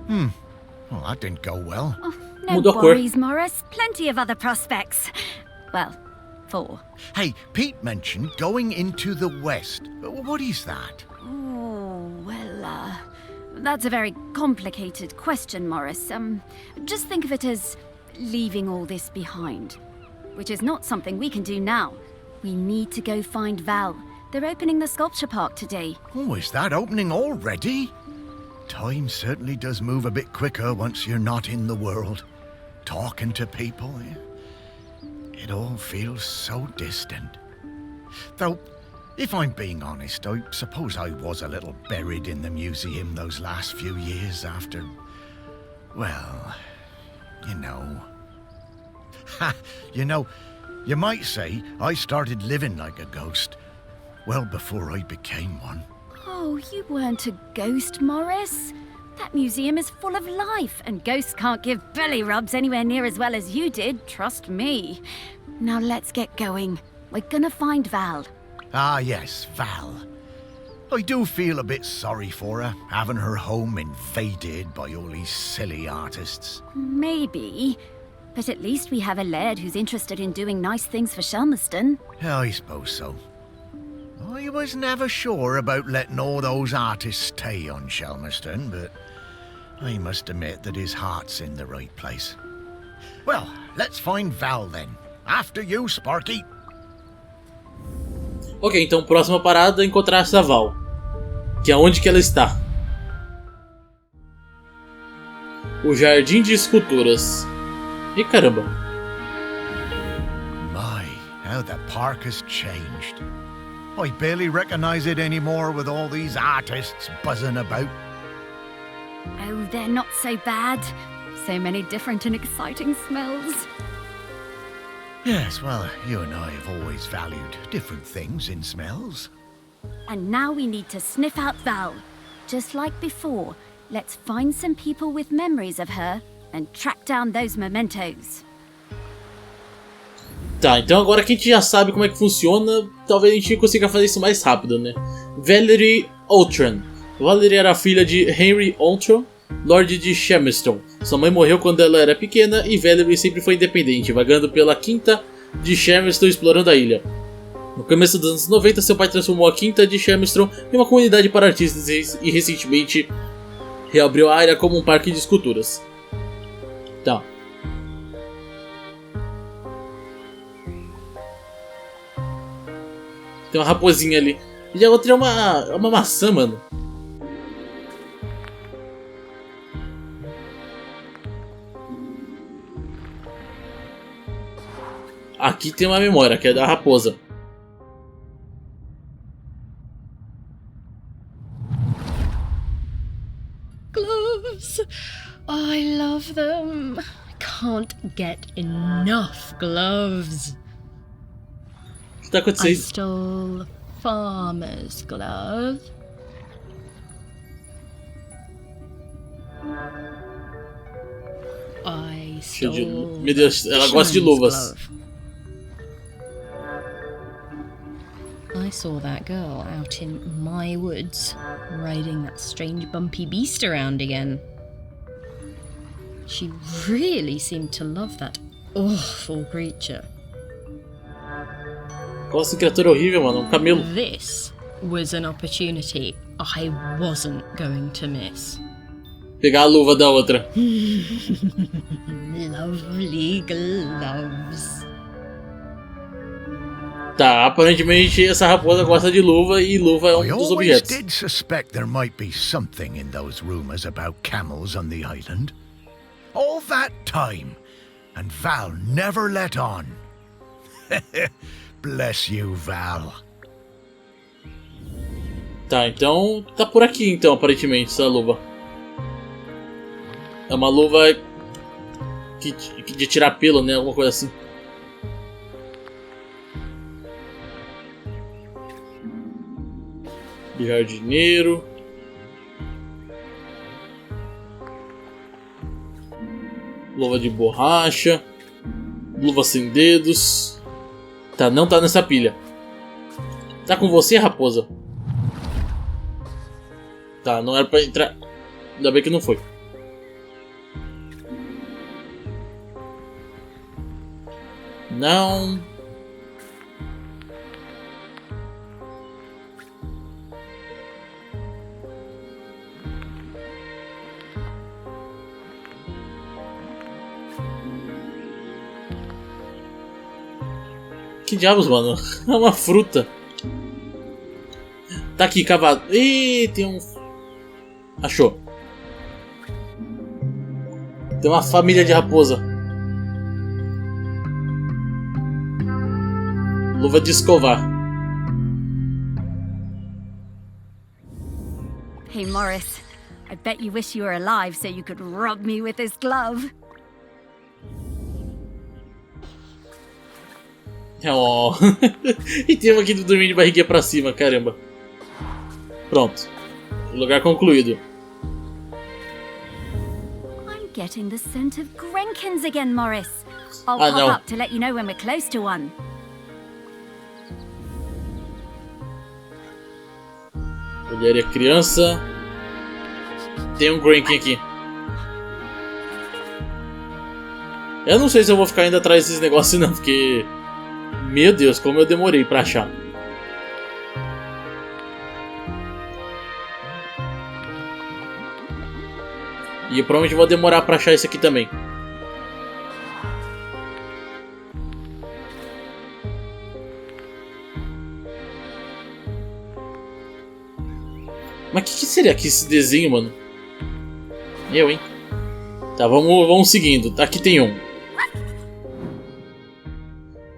Well, that didn't go well. Oh, no Mudou a cor. worries, Morris. Plenty of other prospects. Well, 4. Hey, Pete mentioned going into the west. What is that? Oh, well, that's a very complicated question, Morris. Just think of it as leaving all this behind, which is not something we can do now. We need to go find Val. They're opening the sculpture park today. Oh, is that opening already? Time certainly does move a bit quicker once you're not in the world. Talking to people, it all feels so distant. Though, if I'm being honest, I suppose I was a little buried in the museum those last few years after, well, you know. Ha! You might say I started living like a ghost well before I became one. Oh, you weren't a ghost, Morris. That museum is full of life, and ghosts can't give belly rubs anywhere near as well as you did, trust me. Now let's get going. We're gonna find Val. Ah, yes, Val. I do feel a bit sorry for her, having her home invaded by all these silly artists. Maybe. But at least we have a laird who's interested in doing nice things for Shelmerston. I suppose so. I was never sure about letting all those artists stay on Shelmerston, but I must admit that his heart's in the right place. Well, let's find Val then. After you, Sparky. Ok, então próxima parada é encontrar essa Val. Que é onde que ela está? O Jardim de Esculturas. E caramba. My, how the park has changed. I barely recognize it anymore with all these artists buzzing about. Oh, they're not so bad. So many different and exciting smells. Yes, well, you and I have always valued different things in smells. And now we need to sniff out Val. Just like before, let's find some people with memories of her and track down those mementos. Tá, então agora que a gente já sabe como é que funciona, talvez a gente consiga fazer isso mais rápido, né? Valerie Outram. Valerie era filha de Henry Outram, Lord de Shelmerston. Sua mãe morreu quando ela era pequena e Valerie sempre foi independente, vagando pela quinta de Shelmerston explorando a ilha. No começo dos anos 90, seu pai transformou a quinta de Shelmerston em uma comunidade para artistas e recentemente reabriu a área como um parque de esculturas. Tá. Tem uma raposinha ali. E a outra é uma maçã, mano. Aqui tem uma memória, que é da raposa. Gloves! I love them. I can't get enough gloves. O que tá I acontecendo? stole farmer's glove. I Cheio de... stole Meu Deus, ela gosta de fisherman's luvas. glove. I saw that girl out in my woods, riding that strange bumpy beast around again. She really seemed to love that awful creature. Nossa, que criatura horrível, mano. Um camelo. This was an opportunity I wasn't going to miss. Pegar a luva da outra. Lovely gloves. Tá, aparentemente essa raposa gosta de luva e luva é um I dos always objetos. did suspect there might be something in those rumors about camels on the island. All that time, and Val never let on. Bless you, Val. Tá, então tá por aqui então, aparentemente, essa luva. É uma luva de tirar pelo, né? Alguma coisa assim. Jardineiro. Luva de borracha. Luva sem dedos. Tá, não tá nessa pilha. Tá com você, raposa? Tá, não era pra entrar. Ainda bem que não foi. Não. Que diabos, mano? É uma fruta. Tá aqui, cavado. Ih, tem um... Achou. Tem uma família de raposa. Luva de escovar. Hey, Morris. I bet you wish you were alive so you could rub me with this glove. Oh. E tem um aqui do dormir de barriguinha pra cima, caramba. Pronto. Lugar concluído. I'm getting the scent of Grenkins again, Morris. I'll Ah, pop não. up to let you know when we're close to one. Olharia criança. Tem um Grankin aqui. Eu não sei se eu vou ficar indo atrás desses negócios não, porque... Meu Deus, como eu demorei pra achar. E eu provavelmente vou demorar pra achar esse aqui também. Mas que seria aqui esse desenho, mano? Eu, hein? Tá, vamos seguindo. Aqui tem um.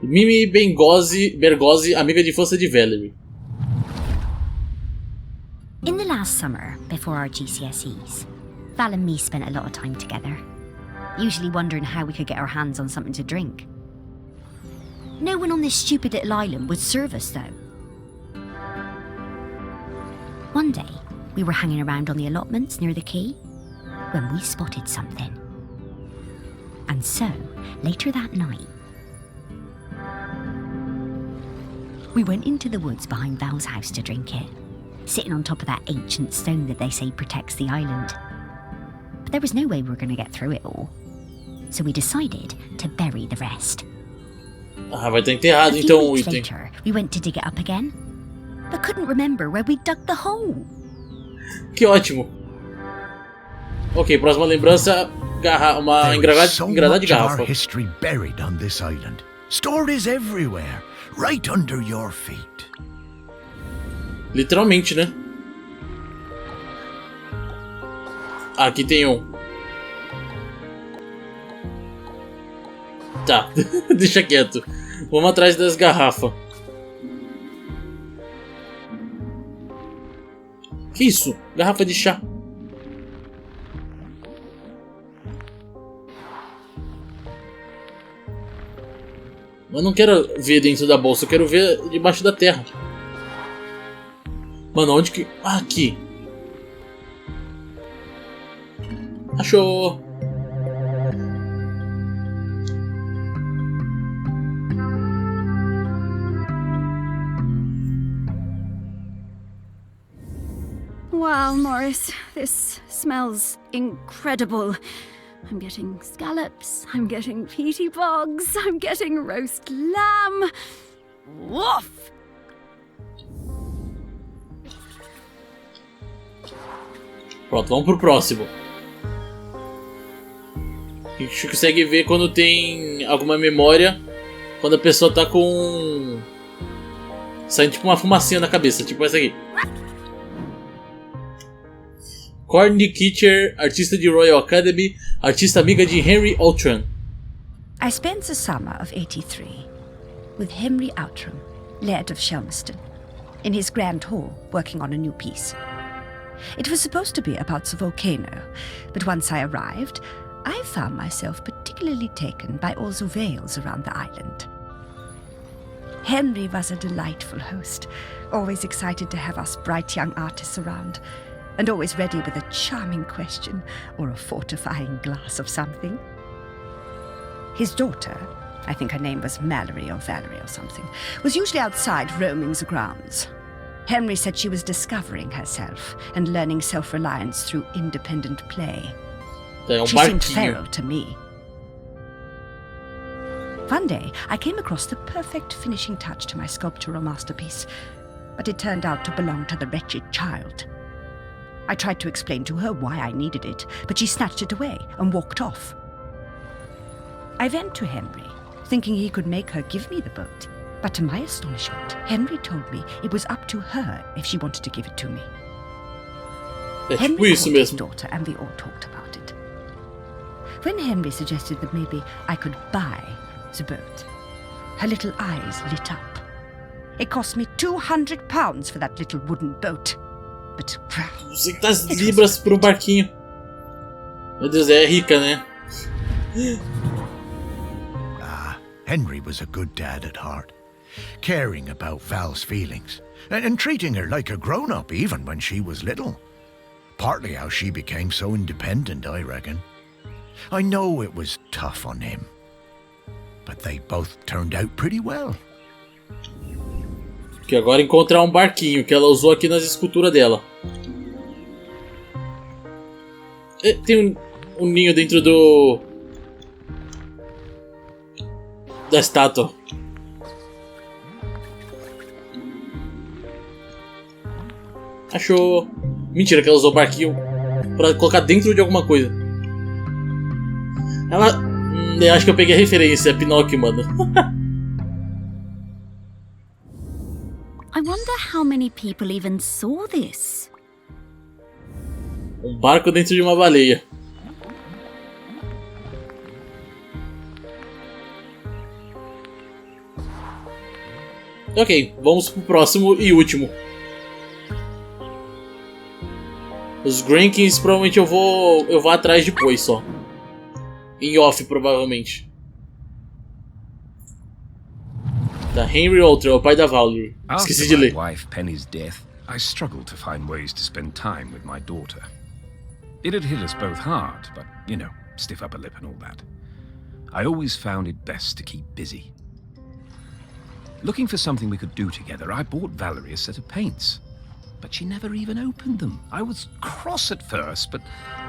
Mimi Bergozzi, amiga de infância de Valerie. In the last summer, before our GCSEs, Val and me spent a lot of time together, usually wondering how we could get our hands on something to drink. No one on this stupid little island would serve us, though. One day, we were hanging around on the allotments near the quay when we spotted something. And so, later that night, we went into the woods behind Val's house to drink it, sitting on top of that ancient stone that they say protects the island. But there was no way we were going to get through it all. So we decided to bury the rest. Ah, vai ter enterrado A então few o weeks item. later, we went to dig it up again, but couldn't remember where we dug the hole. Que ótimo. Ok, próxima lembrança. Uma There is engradada so de much of our garrafa. history buried on this island. Stories everywhere, right under your feet. Literalmente, né? Aqui tem um. Tá, deixa quieto. Vamos atrás das garrafas. Que isso? Garrafa de chá. Mas não quero ver dentro da bolsa, eu quero ver debaixo da terra. Mano, onde que... Ah, aqui. Achou. Wow, Morris, this smells incredible. I'm getting scallops, I'm getting peaty bogs, I'm getting roast lamb. Woof! Pronto, vamos pro próximo. A gente consegue ver quando tem alguma memória, quando a pessoa tá com... saindo tipo uma fumacinha na cabeça, tipo essa aqui. Courtney Kitcher, artista de Royal Academy, artista amiga de Henry Outram. I spent the summer of 83 with Henry Outram, Laird of Shelmerston, in his grand hall working on a new piece. It was supposed to be about the volcano, but once I arrived, I found myself particularly taken by all the vales around the island. Henry was a delightful host, always excited to have us bright young artists around, and always ready with a charming question or a fortifying glass of something. His daughter, I think her name was Mallory or Valerie or something, was usually outside roaming the grounds. Henry said she was discovering herself and learning self-reliance through independent play. É She seemed barquinho. feral to me. One day, I came across the perfect finishing touch to my sculptural masterpiece, but it turned out to belong to the wretched child. I tried to explain to her why I needed it, but she snatched it away and walked off. I went to Henry, thinking he could make her give me the boat, but to my astonishment, Henry told me it was up to her if she wanted to give it to me. É tipo Henry isso called his mesmo. daughter and we all talked about it. When Henry suggested that maybe I could buy the boat, her little eyes lit up. It cost me £200 for that little wooden boat. But 200 libras por um barquinho. Meu Deus, é rica, né? Henry was a good dad at heart, caring about Val's feelings, and treating her like a grown-up even when she was little. Partly how she became so independent, I reckon. I know it was tough on him, but they both turned out pretty well. Que agora encontrar um barquinho que ela usou aqui nas esculturas dela. Tem um ninho dentro da estátua. Achou. Mentira que ela usou o barquinho pra colocar dentro de alguma coisa. Ela... eu acho que eu peguei a referência, é Pinóquio, mano. I wonder how many people even saw this. Um barco dentro de uma baleia. Ok, vamos pro próximo e último. Os Grankins provavelmente eu vou atrás depois só. Em off, provavelmente. Tá, Henry Outram, o pai da Valerie. Esqueci de After my ler. wife Penny's death, I struggled to find ways to spend time with my daughter. It had hit us both hard, but, you know, stiff upper lip and all that. I always found it best to keep busy. Looking for something we could do together, I bought Valerie a set of paints. But she never even opened them. I was cross at first, but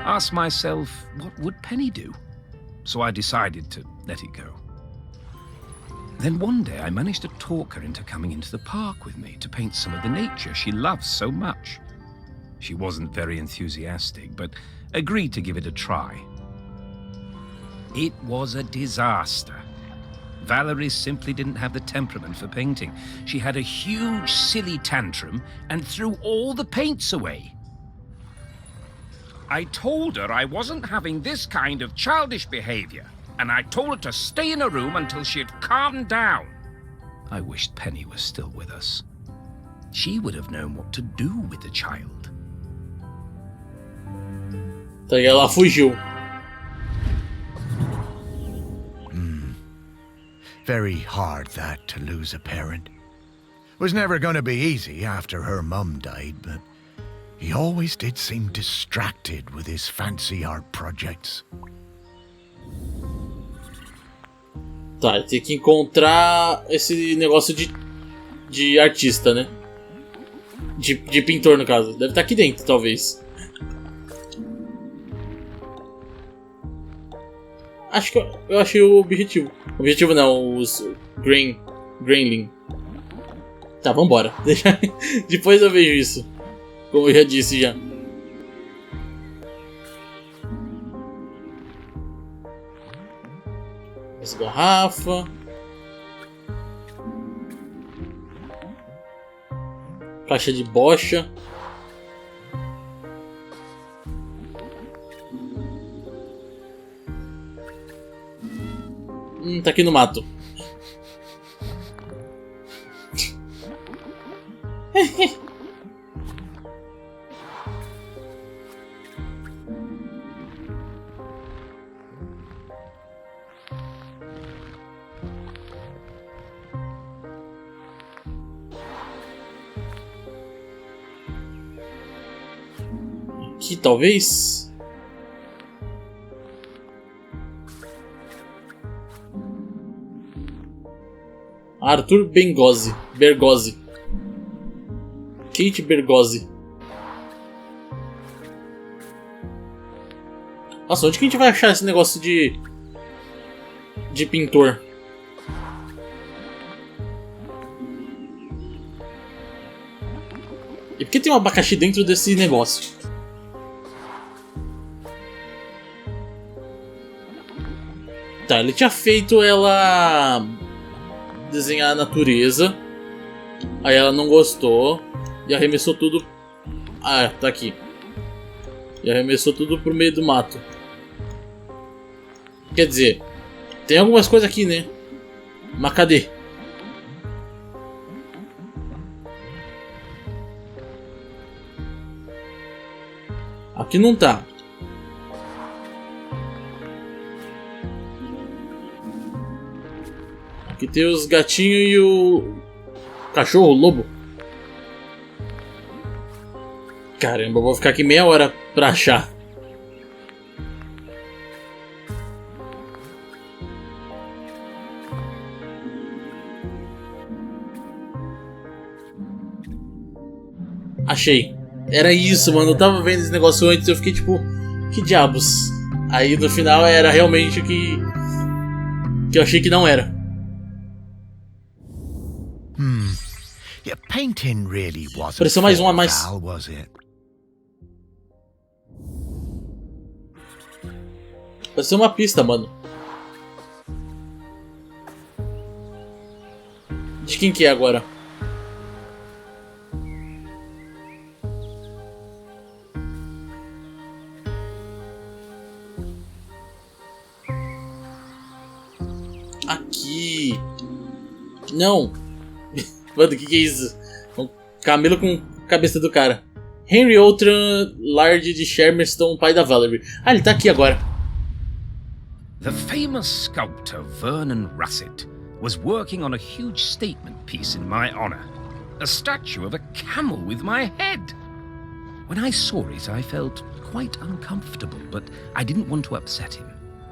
asked myself, what would Penny do? So I decided to let it go. Then one day I managed to talk her into coming into the park with me to paint some of the nature she loves so much. She wasn't very enthusiastic, but agreed to give it a try. It was a disaster. Valerie simply didn't have the temperament for painting. She had a huge, silly tantrum and threw all the paints away. I told her I wasn't having this kind of childish behavior, and I told her to stay in her room until she had calmed down. I wished Penny was still with us. She would have known what to do with the child. Então ela fugiu. Very hard that, to lose a parent. Was never going to be easy after her mum died, but he always did seem distracted with his fancy art projects. Tá, tem que encontrar esse negócio de artista, né? De pintor, no caso. Deve estar aqui dentro, talvez. Acho que eu achei o objetivo. Objetivo não, os Grainling. Tá, vambora. Depois eu vejo isso. Como eu já disse já. Essa garrafa. Caixa de bocha. Tá aqui no mato. Aqui talvez. Arthur Bergozzi. Kate Bergozzi. Nossa, onde que a gente vai achar esse negócio de pintor? Por que tem um abacaxi dentro desse negócio? Tá, ele tinha feito ela desenhar a natureza. Aí ela não gostou e arremessou tudo. Ah, tá aqui. E arremessou tudo pro meio do mato. Quer dizer, tem algumas coisas aqui, né? Mas cadê? Aqui não tá. Aqui tem os gatinhos e o cachorro, o lobo. Caramba, eu vou ficar aqui meia hora pra achar. Achei. Era isso, mano. Eu tava vendo esse negócio antes e eu fiquei tipo, que diabos? Aí no final era realmente o que eu achei que não era. Your painting really wasn't Pareceu mais um a for mais. Val, was it? Pareceu uma pista, mano. De quem que é agora? Aqui. Não. Mano, o que é isso? Um camelo com cabeça do cara. Henry Outram, Lord de Shermerston, pai da Valerie. Ah, ele tá aqui agora. The famous sculptor Vernon Russet was working on a huge statement piece in my honor. A statue of a camel with my head. When I saw it, I felt quite uncomfortable, but I didn't want to upset him.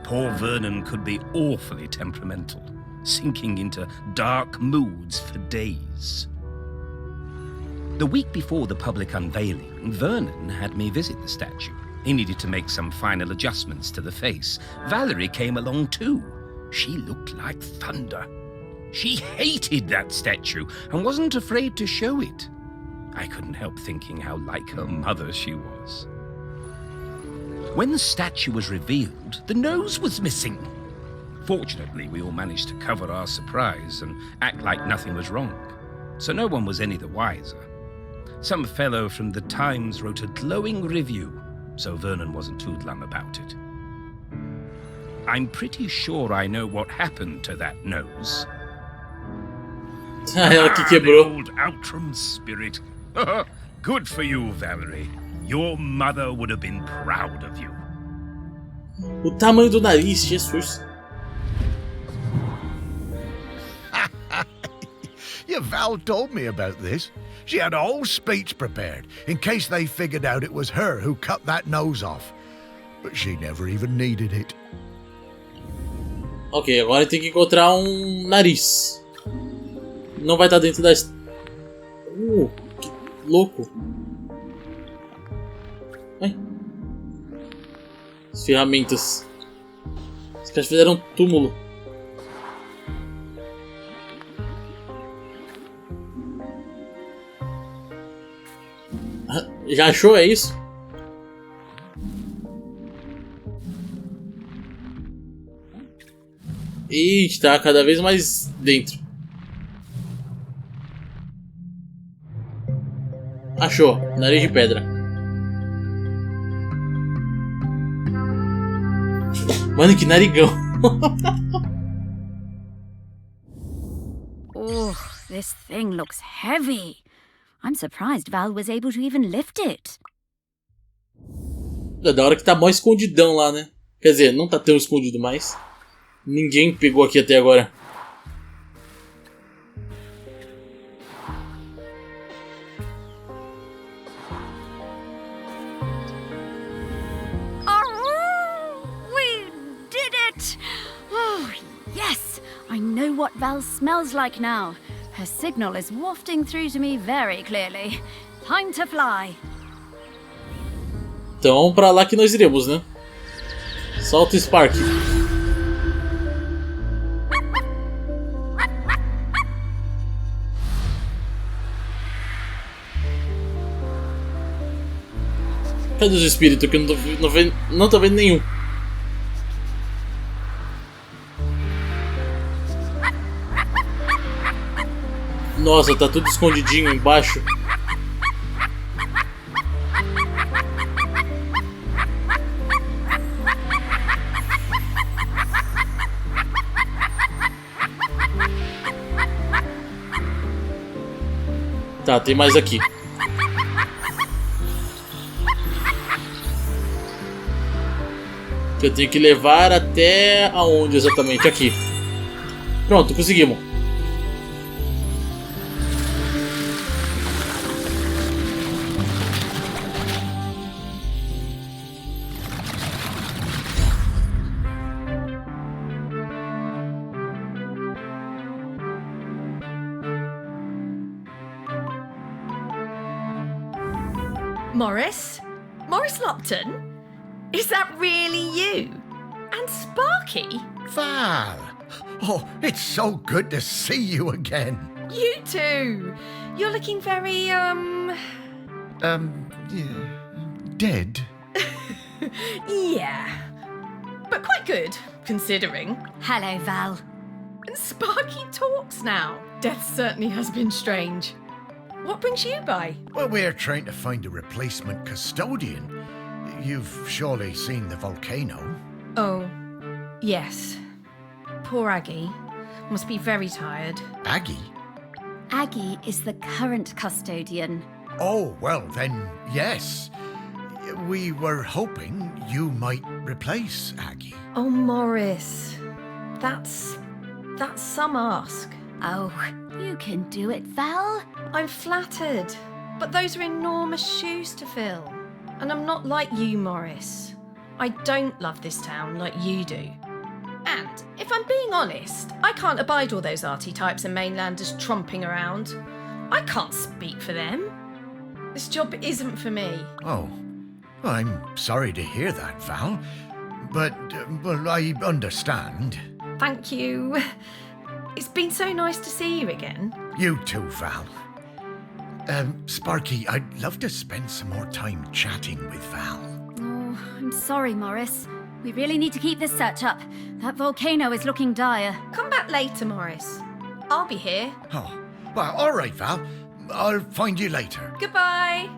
Poor Vernon could be awfully temperamental, sinking into dark moods for days. The week before the public unveiling, Vernon had me visit the statue. He needed to make some final adjustments to the face. Valerie came along too. She looked like thunder. She hated that statue and wasn't afraid to show it. I couldn't help thinking how like her mother she was. When the statue was revealed, the nose was missing. Fortunately, we all managed to cover our surprise and act like nothing was wrong, so no one was any the wiser. Some fellow from the Times wrote a glowing review, so Vernon wasn't too glum about it. I'm pretty sure I know what happened to that nose. Ela que The quebrou. old Outram spirit. Good for you, Valerie. Your mother would have been proud of you. O tamanho do nariz, Jesus. Your Val told me about this. She had a whole speech prepared in case they figured out it was her who cut that nose off. But she never even needed it. Ok, agora tem que encontrar um nariz. Não vai estar dentro da... que louco. Ai. As ferramentas. Os caras fizeram um túmulo. Já achou? É isso? Ih, tá cada vez mais dentro. Achou, nariz de pedra. Mano, que narigão. Oh, this thing looks heavy. I'm surprised Val was able to even lift it. É da hora que tá mó escondidão lá, né? Quer dizer, não tá tão escondido mais. Ninguém pegou aqui até agora. We did it! Oh, yes! I know what Val smells like now. Her signal is wafting through to me very clearly. Time to fly. Então, pra lá que nós iremos, né? Solta o Spark. Cadê os espíritos? Que eu não tô vendo nenhum. Nossa, tá tudo escondidinho embaixo. Tá, tem mais aqui. Que eu tenho que levar até aonde exatamente? Aqui. Pronto, conseguimos. Morris? Morris Lupton? Is that really you? And Sparky? Val! Oh, it's so good to see you again. You too. You're looking very, Dead? yeah. But quite good, considering. Hello, Val. And Sparky talks now. Death certainly has been strange. What brings you by? Well, we're trying to find a replacement custodian. You've surely seen the volcano. Oh, yes. Poor Aggie. Must be very tired. Aggie? Aggie is the current custodian. Oh, well then, yes. We were hoping you might replace Aggie. Oh, Morris. That's some ask. Oh, you can do it, Val. I'm flattered, but those are enormous shoes to fill. And I'm not like you, Morris. I don't love this town like you do. And, if I'm being honest, I can't abide all those arty types and mainlanders tromping around. I can't speak for them. This job isn't for me. Oh, I'm sorry to hear that, Val. But, well, I understand. Thank you. It's been so nice to see you again. You too, Val. Sparky, I'd love to spend some more time chatting with Val. Oh, I'm sorry, Morris. We really need to keep this search up. That volcano is looking dire. Come back later, Morris. I'll be here. Oh, well, all right, Val. I'll find you later. Goodbye.